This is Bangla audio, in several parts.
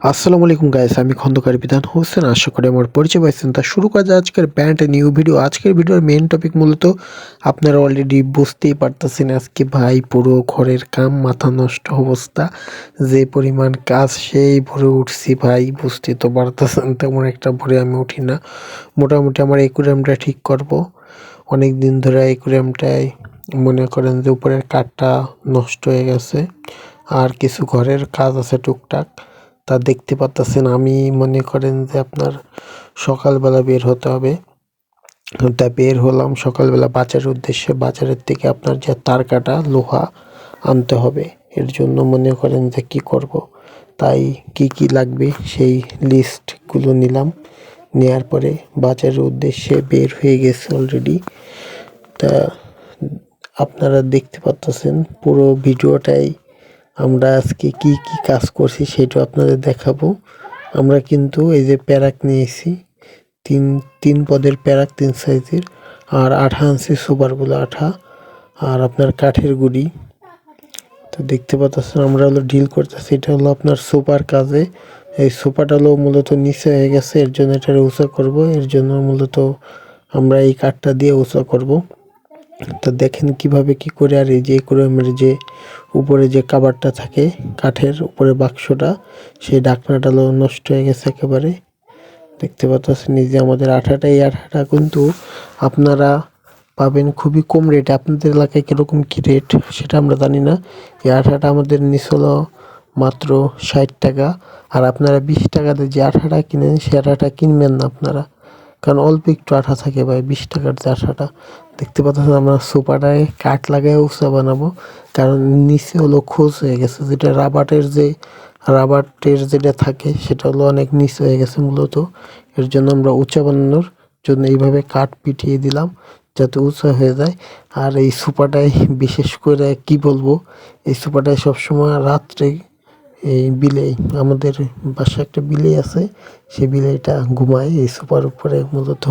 আসসালামু আলাইকুম গাইস, আমি খন্দকার বিধান হোসেন। আশা করি আমার পরিচয় পাইছেন। তা শুরু করা যায় আজকের ব্যান্ড নিউ ভিডিও। আজকের ভিডিওর মেইন টপিক মূলত আপনারা অলরেডি বুঝতেই পারতেছেন। আজকে ভাই পুরো ঘরের কাম, মাথা নষ্ট অবস্থা, যে পরিমাণ কাজ সেই ভরে উঠছি ভাই, বুঝতে তো পারতেছেন। তেমন একটা ভরে আমি উঠি না। মোটামুটি আমার একুরিয়ামটা ঠিক করব। অনেক দিন ধরে একুরিয়ামটায় মনে করেন যে উপরের কাঠটা নষ্ট হয়ে গেছে, আর কিছু ঘরের কাজ আছে টুকটাক। তা দেখতে পারতেছেন আমি মনে করেন যে আপনার সকালবেলা বের হতে হবে। তা বের হলাম সকালবেলা বাজারের উদ্দেশ্যে। বাজারের থেকে আপনার যে তার কাটা লোহা আনতে হবে। এর জন্য মনে করেন যে কি করব, তাই কি কি লাগবে সেই লিস্টগুলো নিলাম। নেয়ার পরে বাজারের উদ্দেশ্যে বের হয়ে গেছে অলরেডি। তা আপনারা দেখতে পাচ্ছেন পুরো ভিডিওটাই আমরা আজকে কি কি কাজ করছি সেটা আপনাদের দেখাবো। আমরা কিন্তু এই যে প্যারাক নিয়েছি, তিন পদের প্যারাক, 3 সাইজের, আর আঠা আনছি, সুপারগুলো আঠা, আর আপনার কাঠের গুঁড়ি। তো দেখতে পাচ্ছেন আমরা হলো ডিল করতেছি। এটা হলো আপনার সুপার কাজে। এই সুপারটা হলো মূলত নিচে হয়ে গেছে, এর জন্য এটা উঁচা করব। এর জন্য মূলত আমরা এই কাঠটা দিয়ে উঁচা করব। তো দেখেন কিভাবে কি করে। আর এই যে একুরিয়ামের যে উপরে যে কাভারটা থাকে কাঠের উপরে বাক্সটা, সেই ঢাকনাটা নষ্ট হয়ে গেছে একেবারে। দেখতে পাচ্ছেন এই যে আমাদের আঠাটা, এই আঠাটা কিন্তু আপনারা পাবেন খুবই কম রেটে। আপনাদের এলাকায় কীরকম কী রেট সেটা আমরা জানি না। এই আঠাটা আমাদের নিছিল মাত্র 60 টাকা। আর আপনারা 20 টাকাতে যে আঠাটা কিনেন সে আঠাটা কিনবেন না আপনারা, কারণ অল্প একটু আঠা থাকে ভাই। 20 টাকার যে আঠাটা দেখতে পাচ্ছেন, আমরা সোফাটায় কাঠ লাগাই উঁচা বানাবো, কারণ নিচে হলো খোঁজ হয়ে গেছে। যেটা রাবারের যেটা থাকে সেটা হলো অনেক নিচে হয়ে গেছে মূলত। এর জন্য আমরা উঁচা বানানোর জন্য এইভাবে কাঠ পিটিয়ে দিলাম যাতে উঁচা হয়ে যায়। আর এই সোফাটায় বিশেষ করে কি বলবো, এই সোফাটায় সবসময় রাত্রে এই বিলেই, আমাদের বাসায় একটা বিলেই আছে, সেই বিলেইটা ঘুমায় এই সোফার উপরে মূলত।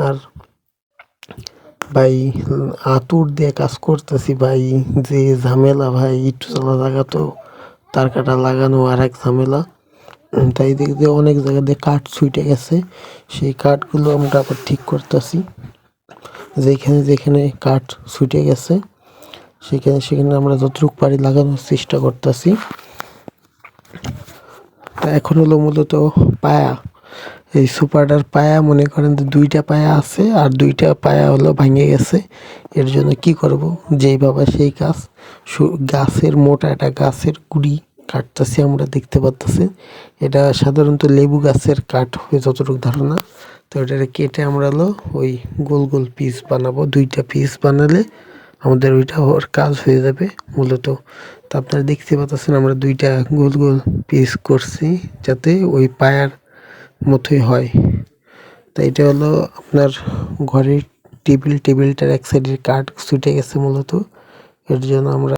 আর ভাই আতুর দিয়ে কাজ করতেছি ভাই, যে ঝামেলা ভাই। একটু চলা জায়গা তো তার কাটা লাগানো আর এক ঝামেলা। তাই দেখতে অনেক জায়গা দিয়ে কাঠ ছুটে গেছে, সেই কাঠগুলো আমরা আবার ঠিক করতেছি। যেখানে যেখানে কাঠ ছুটে গেছে সেখানে আমরা যতটুকু পারি লাগানোর চেষ্টা করতেছি। তা এখন হলো মূলত পায়া, এই সুপারটার পায়া মনে করেন যে 2টা পায়া আছে, আর 2টা পায়া হলো ভেঙে গেছে। এর জন্য কি করব, যেই বাবা সেই কাজ। গাছের মোটা একটা গাছের গুড়ি কাটতেছি আমরা, দেখতে পাচ্তেছি। এটা সাধারণত লেবু গাছের কাঠ হবে যতটুকু ধারণা। তো এটা কেটে আমরা হলো ওই গোল গোল পিস বানাবো। 2টা পিস বানালে আমাদের ওইটা ওর কাজ হয়ে যাবে মূলত। তো আপনারা দেখতে পাচ্ছেন আমরা 2টা গোল গোল পিস করছি যাতে ওই পায়ার মতোই হয়। তো এটা হলো আপনার ঘরের টেবিলটার এক সাইডের কাঠ ছুটে গেছে মূলত। এর জন্য আমরা